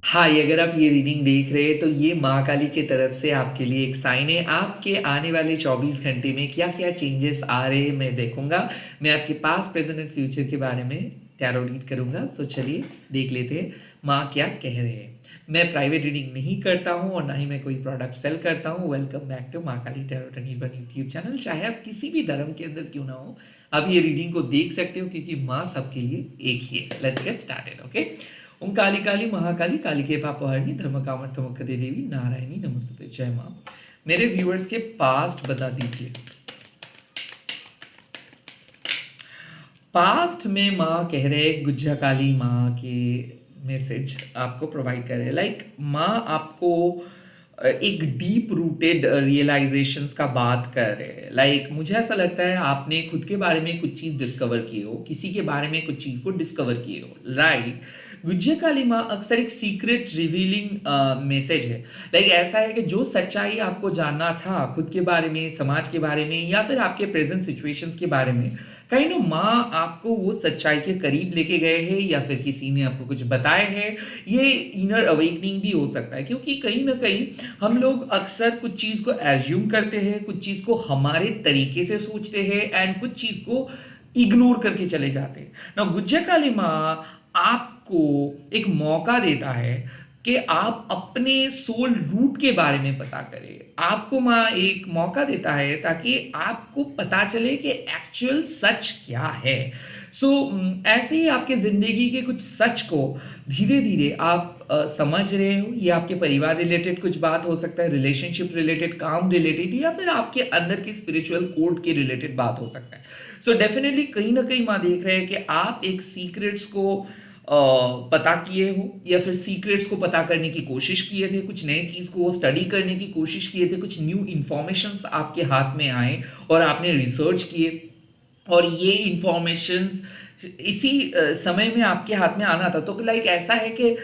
हाय, अगर आप ये रीडिंग देख रहे हैं तो ये माँ काली की तरफ से आपके लिए एक साइन है। आपके आने वाले 24 घंटे में क्या क्या चेंजेस आ रहे हैं मैं देखूंगा। मैं आपके पास्ट प्रेजेंट एंड फ्यूचर के बारे में टैरो रीड करूंगा। सो चलिए देख लेते हैं माँ क्या कह रहे हैं। मैं प्राइवेट रीडिंग नहीं करता हूँ और ना ही मैं कोई प्रोडक्ट सेल करता हूँ। वेलकम बैक टू माँ काली टैरो वन यूट्यूब चैनल। चाहे आप किसी भी धर्म के अंदर क्यों ना हो, आप ये रीडिंग को देख सकते हो क्योंकि माँ सबके लिए एक ही है। Let's get started. ओके। ओम काली काली महाकाली काली के पापहरणी धर्म कामर्थ मुक्ति देवी नारायणी नमस्ते। जय माँ। मेरे व्यूअर्स के पास्ट बता दीजिए। पास्ट में माँ कह रहे गुज्जा काली माँ के मैसेज आपको प्रोवाइड कर रहे हैं। लाइक माँ आपको एक डीप रूटेड रियलाइजेशंस का बात कर रहे हैं। लाइक मुझे ऐसा लगता है आपने खुद के बारे में कुछ चीज़ डिस्कवर की हो, किसी के बारे में कुछ चीज़ को डिस्कवर किए हो। राइट। गुज्जे काली माँ अक्सर एक सीक्रेट रिवीलिंग मैसेज है। लाइक ऐसा है कि जो सच्चाई आपको जानना था खुद के बारे में, समाज के बारे में या फिर आपके प्रेजेंट सिचुएशंस के बारे में, कहीं ना माँ आपको वो सच्चाई के करीब लेके गए हैं या फिर किसी ने आपको कुछ बताया है। ये इनर अवेकनिंग भी हो सकता है क्योंकि कहीं ना कहीं हम लोग अक्सर कुछ चीज़ को एज्यूम करते हैं, कुछ चीज़ को हमारे तरीके से सोचते हैं एंड कुछ चीज़ को इग्नोर करके चले जाते हैं ना। गुज्जा काली माँ आपको एक मौका देता है कि आप अपने सोल रूट के बारे में पता करें। आपको माँ एक मौका देता है ताकि आपको पता चले कि एक्चुअल सच क्या है। सो ऐसे ही आपके जिंदगी के कुछ सच को धीरे धीरे आप समझ रहे हो। ये आपके परिवार रिलेटेड कुछ बात हो सकता है, रिलेशनशिप रिलेटेड, काम रिलेटेड या फिर आपके अंदर की स्पिरिचुअल कोड के रिलेटेड बात हो सकता है। सो डेफिनेटली कहीं ना कहीं माँ देख रहे हैं कि आप एक सीक्रेट्स को पता किए हो या फिर सीक्रेट्स को पता करने की कोशिश किए थे, कुछ नई चीज को स्टडी करने की कोशिश किए थे, कुछ न्यू इंफॉर्मेशंस आपके हाथ में आए और आपने रिसर्च किए और ये इंफॉर्मेशंस इसी समय में आपके हाथ में आना था। तो लाइक ऐसा है कि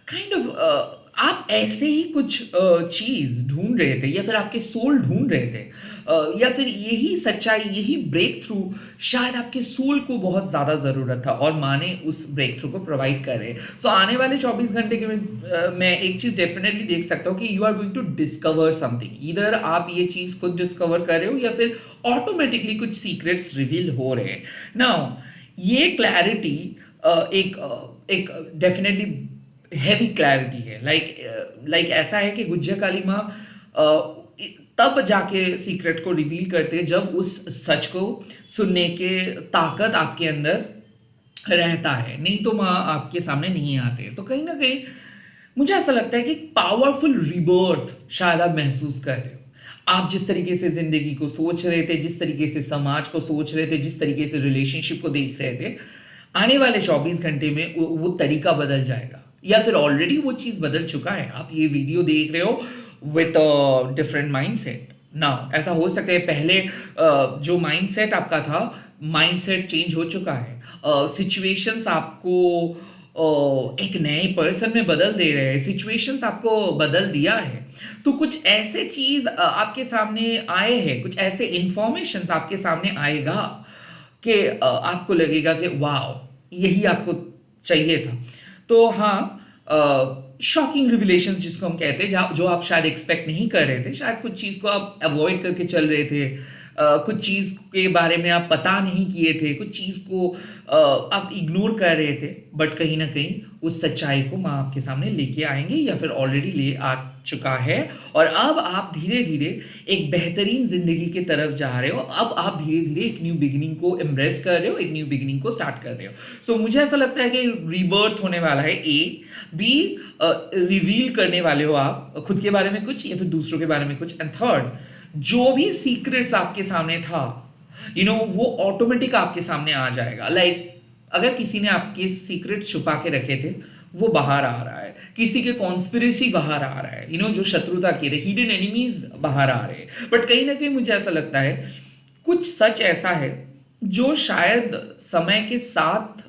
काइंड ऑफ आप ऐसे ही कुछ चीज ढूंढ रहे थे या फिर आपके सोल ढूंढ रहे थे, या फिर यही सच्चाई, यही ब्रेक थ्रू शायद आपके सोल को बहुत ज़्यादा ज़रूरत था और माँ ने उस ब्रेक थ्रू को प्रोवाइड करे। सो आने वाले 24 घंटे के में मैं एक चीज़ डेफिनेटली देख सकता हूँ कि you are going to discover something. इधर आप ये चीज़ खुद डिस्कवर कर रहे हो या फिर ऑटोमेटिकली कुछ सीक्रेट्स रिवील हो रहे हैं। नाउ ये क्लैरिटी एक एक डेफिनेटली हैवी क्लैरिटी है। लाइक ऐसा है कि गुज्जा काली माँ तब जाके सीक्रेट को रिवील करते हैं जब उस सच को सुनने के ताकत आपके अंदर रहता है, नहीं तो माँ आपके सामने नहीं आते। तो कहीं ना कहीं मुझे ऐसा लगता है कि पावरफुल रिबर्थ शायद आप महसूस कर रहे हो। आप जिस तरीके से जिंदगी को सोच रहे थे, जिस तरीके से समाज को सोच रहे थे, जिस तरीके से रिलेशनशिप को देख रहे थे, आने वाले 24 घंटे में वो तरीका बदल जाएगा या फिर ऑलरेडी वो चीज बदल चुका है। आप ये वीडियो देख रहे हो विथ डिफरेंट माइंडसेट। नाउ ऐसा हो सकता है पहले जो माइंडसेट आपका था, माइंडसेट चेंज हो चुका है। सिचुएशंस आपको एक नए पर्सन में बदल दे रहे हैं, सिचुएशंस आपको बदल दिया है। तो कुछ ऐसे चीज आपके सामने आए हैं, कुछ ऐसे इंफॉर्मेशंस आपके सामने आएगा कि आपको लगेगा कि वाह यही आपको चाहिए था। तो हाँ, शॉकिंग रिविलेशंस जिसको हम कहते हैं, जो आप शायद एक्सपेक्ट नहीं कर रहे थे, शायद कुछ चीज़ को आप अवॉइड करके चल रहे थे, कुछ चीज़ के बारे में आप पता नहीं किए थे, कुछ चीज़ को आप इग्नोर कर रहे थे, बट कहीं ना कहीं उस सच्चाई को माँ आपके सामने लेके आएंगे या फिर ऑलरेडी ले आ चुका है। और अब आप धीरे धीरे एक बेहतरीन जिंदगी की तरफ जा रहे हो। अब आप धीरे धीरे एक न्यू बिगिनिंग को एम्ब्रेस कर रहे हो, एक न्यू बिगिनिंग को स्टार्ट कर रहे हो। सो मुझे ऐसा लगता है कि रीबर्थ होने वाला है। ए बी, रिवील करने वाले हो आप खुद के बारे में कुछ या फिर दूसरों के बारे में कुछ। एंड थर्ड, जो भी सीक्रेट्स आपके सामने था, वो ऑटोमेटिक आपके सामने आ जाएगा। लाइक अगर किसी ने आपके सीक्रेट छुपा के रखे थे, वो बाहर आ रहा है। किसी के कॉन्स्पिरेसी बाहर आ रहा है, जो शत्रुता किए थे, हिडन एनिमीज बाहर आ रहे हैं। बट कहीं ना कहीं मुझे ऐसा लगता है कुछ सच ऐसा है जो शायद समय के साथ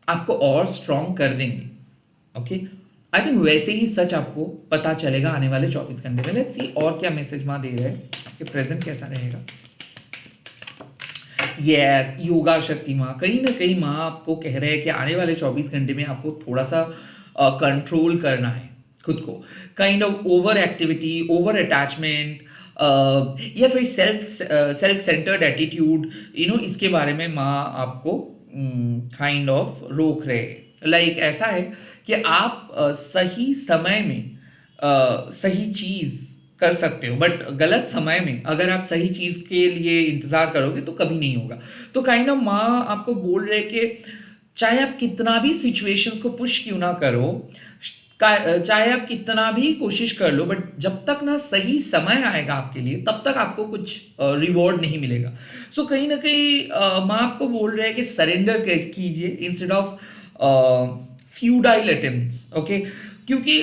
आपको और स्ट्रॉन्ग कर देंगे। ओके, आई थिंक वैसे ही सच आपको पता चलेगा आने वाले 24 घंटे में। लेट्स सी और क्या मैसेज माँ दे रहे हैं कि प्रेजेंट कैसा रहेगा। यस, योगा शक्ति माँ कहीं ना कहीं माँ आपको कह रहे हैं कि आने वाले 24 घंटे में आपको थोड़ा सा कंट्रोल करना है खुद को, kind of over activity, over attachment, या फिर सेल्फ सेंटर्ड एटीट्यूड, इसके बारे में माँ आपको काइंड ऑफ रोक रहे। लाइक ऐसा है कि आप सही समय में सही चीज कर सकते हो, बट गलत समय में अगर आप सही चीज के लिए इंतजार करोगे तो कभी नहीं होगा। तो काइंड ऑफ माँ आपको बोल रहे कि चाहे आप कितना भी सिचुएशंस को पुश क्यों ना करो, चाहे आप कितना भी कोशिश कर लो, बट जब तक ना सही समय आएगा आपके लिए तब तक आपको कुछ रिवॉर्ड नहीं मिलेगा। सो कहीं ना कहीं माँ आपको बोल रहे हैं कि सरेंडर कीजिए इंस्टेड ऑफ फ्यूडाइल अटेम्प्ट्स, ओके। क्योंकि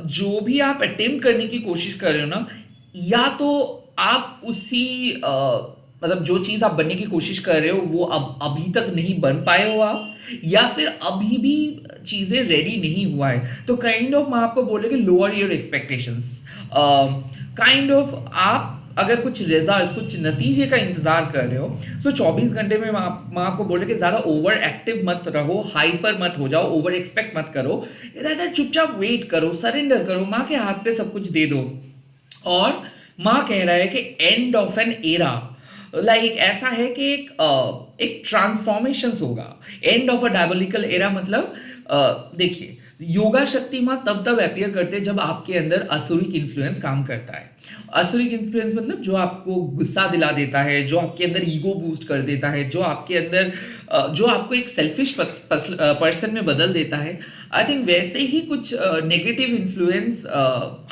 जो भी आप अटेम्प्ट करने की कोशिश कर रहे हो ना, या तो आप उसी मतलब जो चीज आप बनने की कोशिश कर रहे हो वो अब अभी तक नहीं बन पाए हो आप, या फिर अभी भी चीजें रेडी नहीं हुआ है। तो काइंड ऑफ मैं आपको बोले कि lower your expectations, kind of आप अगर कुछ रिजल्ट्स, कुछ नतीजे का इंतजार कर रहे हो, सो 24 घंटे में मैं आपको बोले कि ज्यादा ओवर एक्टिव मत रहो, हाइपर मत हो जाओ, ओवर एक्सपेक्ट मत करो, रहता चुपचाप वेट करो, सरेंडर करो, माँ के हाथ पे सब कुछ दे दो। और माँ कह रहा है कि end of an era, like ऐसा है कि एक ट्रांसफॉर्मेशन होगा, end of a diabolical era. मतलब देखिए, योगा शक्ति माँ तब तब अपीयर करते हैं जब आपके अंदर असुरिक इन्फ्लुएंस काम करता है। असुरिक इन्फ्लुएंस मतलब जो आपको गुस्सा दिला देता है, जो आपके अंदर ईगो बूस्ट कर देता है, जो आपके अंदर जो आपको एक सेल्फिश पर्सन में बदल देता है। आई थिंक वैसे ही कुछ नेगेटिव इन्फ्लुएंस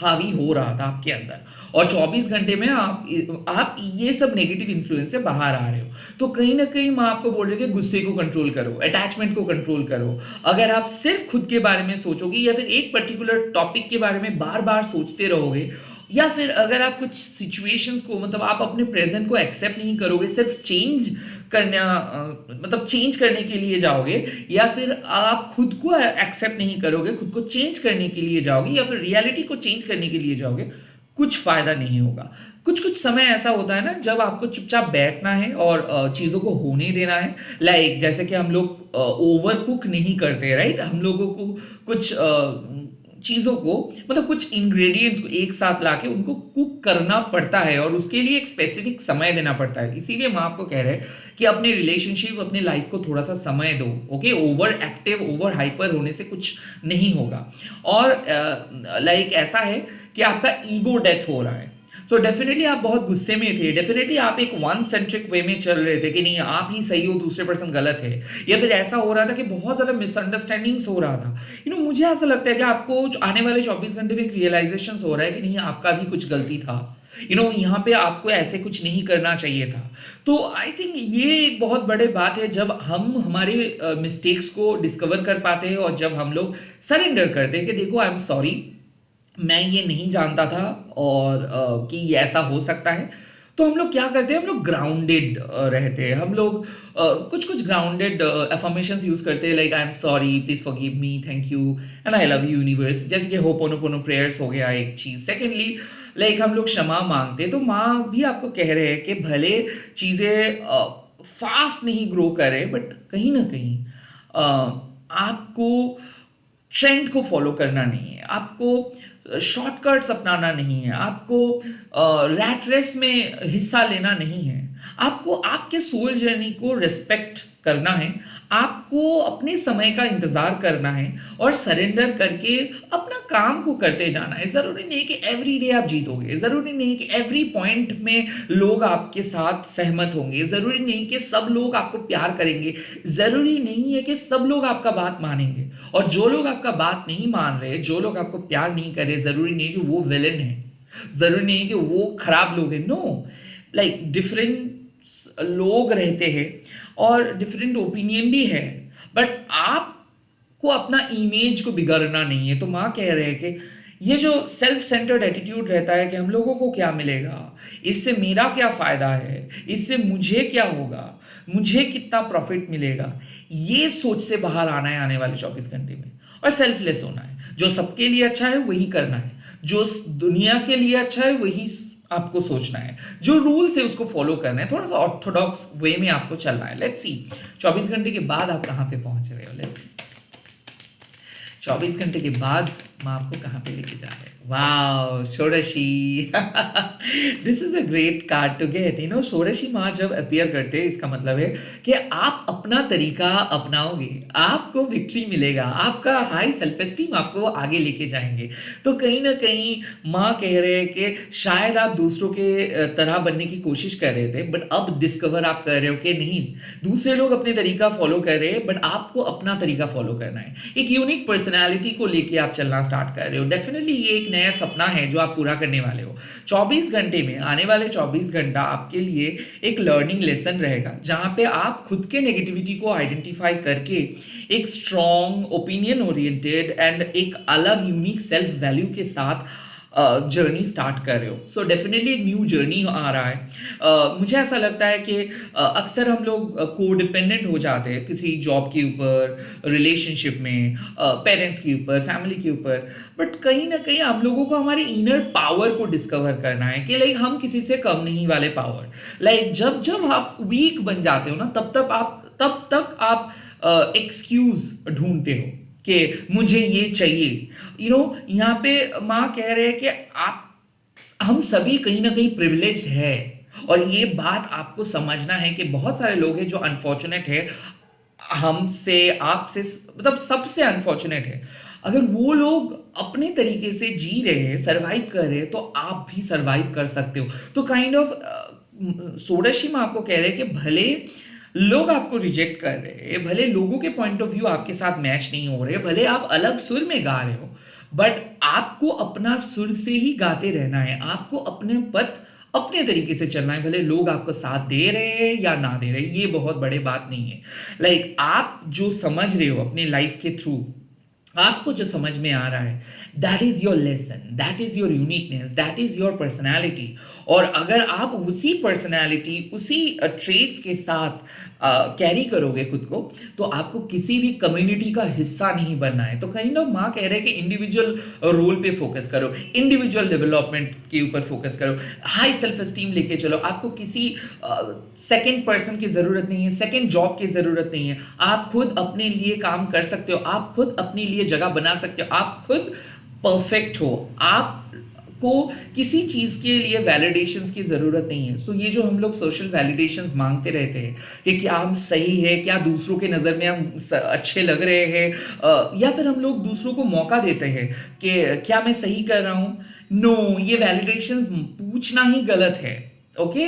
हावी हो रहा था आपके अंदर, और 24 घंटे में आप ये सब नेगेटिव इन्फ्लुएंस से बाहर आ रहे हो। तो कहीं ना कहीं मैं आपको बोल रही हूँ कि गुस्से को कंट्रोल करो, अटैचमेंट को कंट्रोल करो। अगर आप सिर्फ खुद के बारे में सोचोगे, या फिर एक पर्टिकुलर टॉपिक के बारे में बार बार सोचते रहोगे, या फिर अगर आप कुछ सिचुएशंस को, मतलब आप अपने प्रेजेंट को एक्सेप्ट नहीं करोगे, सिर्फ चेंज करना मतलब चेंज करने के लिए जाओगे, या फिर आप खुद को एक्सेप्ट नहीं करोगे, खुद को चेंज करने के लिए जाओगे, या फिर रियलिटी को चेंज करने के लिए जाओगे, कुछ फायदा नहीं होगा। कुछ कुछ समय ऐसा होता है ना जब आपको चुपचाप बैठना है और चीज़ों को होने देना है। लाइक जैसे कि हम लोग ओवर कुक नहीं करते, राइट। हम लोगों को कुछ चीज़ों को, मतलब कुछ इंग्रेडिएंट्स को एक साथ लाके उनको कुक करना पड़ता है, और उसके लिए एक स्पेसिफिक समय देना पड़ता है। इसीलिए मैं आपको कह रहे हैं कि अपने रिलेशनशिप, अपने लाइफ को थोड़ा सा समय दो, okay. Over active, over hyper होने से कुछ नहीं होगा। और लाइक ऐसा है कि आपका ईगो डेथ हो रहा है। सो डेफिनेटली आप बहुत गुस्से में थे, डेफिनेटली आप एक वन सेंट्रिक वे में चल रहे थे कि नहीं आप ही सही हो, दूसरे पर्सन गलत है, या फिर ऐसा हो रहा था कि बहुत ज्यादा मिसअंडरस्टैंडिंग्स हो रहा था। मुझे ऐसा लगता है कि आपको आने वाले 24 घंटे में एक रियलाइजेशन हो रहा है कि नहीं आपका भी कुछ गलती था, यहाँ पे आपको ऐसे कुछ नहीं करना चाहिए था। तो आई थिंक ये एक बहुत बड़े बात है जब हम हमारे मिस्टेक्स को डिस्कवर कर पाते हैं, और जब हम लोग सरेंडर करते हैं कि देखो आई एम सॉरी, मैं ये नहीं जानता था, और कि ये ऐसा हो सकता है। तो हम लोग क्या करते हैं, हम लोग ग्राउंडेड रहते हैं। हम लोग कुछ कुछ ग्राउंडेड अफर्मेशंस यूज करते हैं, like I am sorry, please forgive me, thank you and I love you universe, जैसे कि होपोनोपोनो प्रेयर्स हो गया एक चीज। सेकेंडली लाइक हम लोग क्षमा मांगते हैं। तो माँ भी आपको कह रहे हैं कि भले चीजें फास्ट नहीं ग्रो करे, बट कहीं ना कहीं आपको ट्रेंड को फॉलो करना नहीं है, आपको शॉर्टकट्स अपनाना नहीं है, आपको रैट रेस में हिस्सा लेना नहीं है, आपको आपके सोल जर्नी को रिस्पेक्ट करना है, आपको अपने समय का इंतजार करना है, और सरेंडर करके अपना काम को करते जाना है। जरूरी नहीं कि एवरी डे आप जीतोगे, जरूरी नहीं कि एवरी पॉइंट में लोग आपके साथ सहमत होंगे, जरूरी नहीं कि सब लोग आपको प्यार करेंगे, जरूरी नहीं है कि सब लोग आपका बात मानेंगे। और जो लोग आपका बात नहीं मान रहे, जो लोग आपको प्यार नहीं कर रहे, जरूरी नहीं कि वो विलन है, जरूरी नहीं कि वो खराब लोग हैं। नो, लाइक डिफरेंट लोग रहते हैं और डिफरेंट ओपिनियन भी है, बट आपको अपना इमेज को बिगाड़ना नहीं है। तो माँ कह रहे हैं कि ये जो सेल्फ सेंटर्ड एटीट्यूड रहता है कि हम लोगों को क्या मिलेगा, इससे मेरा क्या फायदा है, इससे मुझे क्या होगा, मुझे कितना प्रॉफिट मिलेगा, ये सोच से बाहर आना है आने वाले 24 घंटे में, और सेल्फलेस होना है। जो सबके लिए अच्छा है वही करना है, जो दुनिया के लिए अच्छा है वही आपको सोचना है, जो रूल्स है उसको फॉलो करना है, थोड़ा सा ऑर्थोडॉक्स वे में आपको चलना है। लेट्स सी 24 घंटे के बाद आप कहां पे पहुंच रहे हो। लेट्स सी 24 घंटे के बाद माँ आपको कहाँ पे लेके जा रहे हैं? Wow, Shodashi. This is a great card to get. Shodashi माँ जब अपीयर करते हैं, इसका मतलब है कि आप अपना तरीका अपनाओगे, आपको विक्ट्री मिलेगा, आपका हाई सेल्फ एस्टीम आपको आगे लेके जाएंगे। तो कहीं ना कहीं माँ कह रहे हैं कि शायद आप दूसरों के तरह बनने की कोशिश कर रहे थे, बट अब डिस्कवर आप कर रहे हो कि नहीं, दूसरे लोग अपने तरीका फॉलो कर रहे हैं, बट आपको अपना तरीका फॉलो करना है। एक यूनिक पर्सनैलिटी को लेके आप चलना स्टार्ट कर रहे हो। डेफिनेटली ये एक नया सपना है जो आप पूरा करने वाले हो। 24 घंटे में, आने वाले 24 घंटा आपके लिए एक लर्निंग लेसन रहेगा, जहां पे आप खुद के नेगेटिविटी को आइडेंटिफाई करके एक स्ट्रॉन्ग, ओपिनियन ओरिएंटेड एंड एक अलग यूनिक सेल्फ वैल्यू के साथ जर्नी स्टार्ट कर रहे हो। सो डेफिनेटली एक न्यू जर्नी आ रहा है। मुझे ऐसा लगता है कि अक्सर हम लोग को डिपेंडेंट हो जाते हैं किसी जॉब के ऊपर, रिलेशनशिप में, पेरेंट्स के ऊपर, फैमिली के ऊपर, बट कहीं ना कहीं हम लोगों को हमारे इनर पावर को डिस्कवर करना है कि लाइक हम किसी से कम नहीं वाले पावर। लाइक जब जब आप वीक बन जाते हो ना, तब तक आप एक्सक्यूज ढूंढते हो कि मुझे ये चाहिए। यहाँ पे माँ कह रहे हैं कि आप, हम सभी कहीं ना कहीं प्रिविलेज्ड है, और ये बात आपको समझना है कि बहुत सारे लोग हैं जो अनफॉर्चुनेट है हमसे, आपसे, मतलब सबसे अनफॉर्चुनेट है। अगर वो लोग अपने तरीके से जी रहे हैं, सरवाइव कर रहे हैं, तो आप भी सरवाइव कर सकते हो। तो काइंड ऑफ षोडशी में आपको कह रहे हैं कि भले लोग आपको रिजेक्ट कर रहे हैं, भले लोगों के पॉइंट ऑफ व्यू आपके साथ मैच नहीं हो रहे, भले आप अलग सुर में गा रहे हो, बट आपको अपना सुर से ही गाते रहना है। आपको अपने पथ अपने तरीके से चलना है, भले लोग आपको साथ दे रहे हैं या ना दे रहे, ये बहुत बड़े बात नहीं है। लाइक आप जो समझ रहे हो अपने लाइफ के थ्रू, आपको जो समझ में आ रहा है, that is your lesson, that is your uniqueness, that is your personality. और अगर आप उसी पर्सनैलिटी, उसी ट्रेड्स के साथ कैरी करोगे खुद को, तो आपको किसी भी कम्युनिटी का हिस्सा नहीं बनना है। तो कहीं ना माँ कह रहे हैं कि इंडिविजुअल रोल पे फोकस करो, इंडिविजुअल डेवलपमेंट के ऊपर फोकस करो, हाई सेल्फ एस्टीम लेके चलो। आपको किसी सेकेंड पर्सन की जरूरत नहीं है, सेकेंड जॉब की जरूरत नहीं है। आप खुद अपने लिए काम कर सकते हो, आप खुद अपने लिए जगह बना सकते हो, आप खुद परफेक्ट हो, आपको किसी चीज के लिए वैलिडेशंस की जरूरत नहीं है। सो ये जो हम लोग सोशल वैलिडेशंस मांगते रहते हैं कि क्या हम सही है, क्या दूसरों के नजर में हम अच्छे लग रहे हैं, या फिर हम लोग दूसरों को मौका देते हैं कि क्या मैं सही कर रहा हूं। नो, ये वैलिडेशंस पूछना ही गलत है। ओके,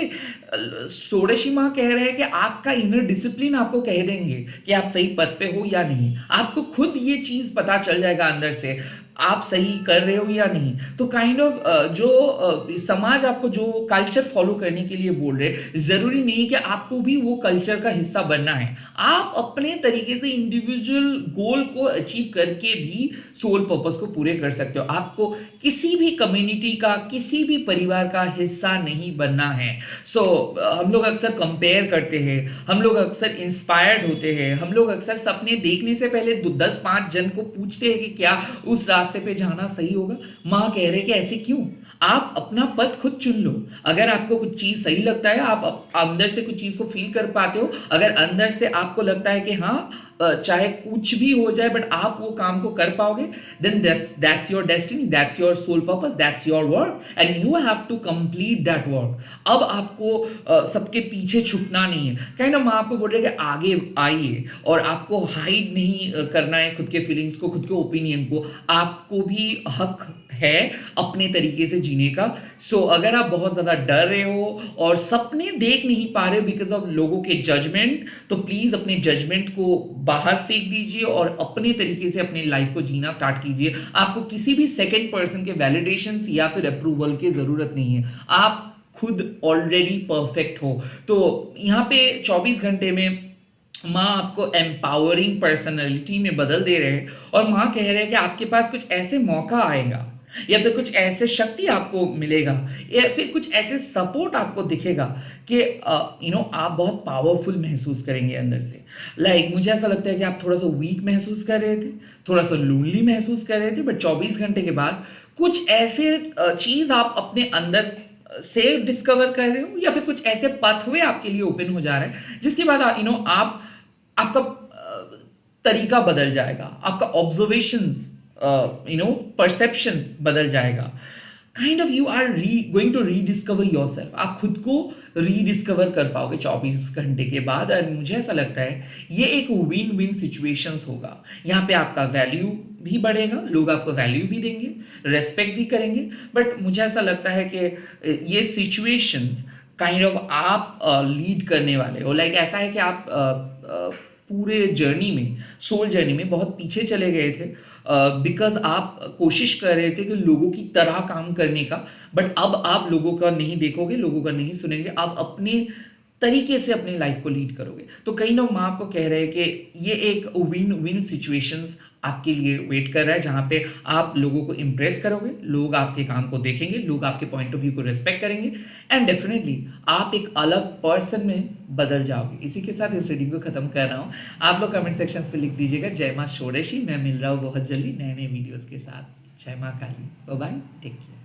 षोडशी माँ कह रहे हैं कि आपका इनर डिसिप्लिन आपको कह देंगे कि आप सही पथ पे हो या नहीं। आपको खुद ये चीज पता चल जाएगा अंदर से, आप सही कर रहे हो या नहीं। तो काइंड ऑफ जो समाज आपको जो कल्चर फॉलो करने के लिए बोल रहे, जरूरी नहीं कि आपको भी वो कल्चर का हिस्सा बनना है। आप अपने तरीके से इंडिविजुअल गोल को अचीव करके भी सोल पर्पस को पूरे कर सकते हो। आपको किसी भी कम्युनिटी का, किसी भी परिवार का हिस्सा नहीं बनना है। सो हम लोग अक्सर कंपेयर करते हैं, हम लोग अक्सर इंस्पायर्ड होते हैं, हम लोग अक्सर सपने देखने से पहले 10-5 जन को पूछते हैं कि क्या उस रास्ते पे जाना सही होगा। माँ कह रहे हैं कि ऐसे क्यों, आप अपना पथ खुद चुन लो। अगर आपको कुछ चीज सही लगता है, आप अंदर से कुछ चीज को फील कर पाते हो, अगर अंदर से आपको लगता है कि हाँ चाहे कुछ भी हो जाए बट आप वो काम को कर पाओगे, then that's your destiny, that's your soul purpose, that's your work and you have to complete that work. अब आपको सबके पीछे छुपना नहीं है। काइंड ऑफ माँ आपको बोल रहे हैं कि आगे आइए, और आपको हाइड नहीं करना है खुद के फीलिंग्स को, खुद के ओपिनियन को। आपको भी हक है अपने तरीके से जीने का। सो अगर आप बहुत ज्यादा डर रहे हो और सपने देख नहीं पा रहे हो बिकॉज ऑफ लोगों के जजमेंट, तो प्लीज अपने जजमेंट को बाहर फेंक दीजिए और अपने तरीके से अपनी लाइफ को जीना स्टार्ट कीजिए। आपको किसी भी सेकेंड पर्सन के वैलिडेशन या फिर अप्रूवल की जरूरत नहीं है। आप खुद ऑलरेडी परफेक्ट हो। तो यहां पे 24 घंटे में माँ आपको एम्पावरिंग पर्सनैलिटी में बदल दे रहे हैं, और माँ कह रहे हैं कि आपके पास कुछ ऐसे मौका आएगा, या फिर कुछ ऐसे शक्ति आपको मिलेगा, या फिर कुछ ऐसे सपोर्ट आपको दिखेगा कि आप बहुत पावरफुल महसूस करेंगे अंदर से। लाइक मुझे ऐसा लगता है कि आप थोड़ा सा वीक महसूस कर रहे थे, थोड़ा सा लोनली महसूस कर रहे थे, बट 24 घंटे के बाद कुछ ऐसे चीज आप अपने अंदर से डिस्कवर कर रहे हो, या फिर कुछ ऐसे पाथवे आपके लिए ओपन हो जा रहे हैं जिसके बाद आप आपका तरीका बदल जाएगा, आपका ऑब्जर्वेशंस, परसेप्शंस बदल जाएगा। Kind of you are going to rediscover yourself, आप खुद को रीडिस्कवर कर पाओगे 24 घंटे के बाद। और मुझे ऐसा लगता है ये एक विन विन सिचुएशंस होगा। यहाँ पे आपका वैल्यू भी बढ़ेगा, लोग आपको वैल्यू भी देंगे, रेस्पेक्ट भी करेंगे। बट मुझे ऐसा लगता है कि ये सिचुएशंस काइंड ऑफ आप लीड करने वाले हो। लाइक ऐसा है कि आप पूरे जर्नी में, सोल जर्नी में बहुत पीछे चले गए थे, बिकॉज आप कोशिश कर रहे थे कि लोगों की तरह काम करने का। बट अब आप लोगों का नहीं देखोगे, लोगों का नहीं सुनेंगे, आप अपने तरीके से अपनी लाइफ को लीड करोगे। तो कई लोग माँ आपको कह रहे हैं कि ये एक विन विन सिचुएशंस आपके लिए वेट कर रहा है, जहाँ पे आप लोगों को इम्प्रेस करोगे, लोग आपके काम को देखेंगे, लोग आपके पॉइंट ऑफ व्यू को रिस्पेक्ट करेंगे, एंड डेफिनेटली आप एक अलग पर्सन में बदल जाओगे। इसी के साथ इस रीडिंग को खत्म कर रहा हूँ। आप लोग कमेंट सेक्शन पे लिख दीजिएगा जय माँ षोडशी। मैं मिल रहा हूँ बहुत जल्दी नए नए वीडियोज़ के साथ। जय माँ काली, बाय बाय, टेक केयर।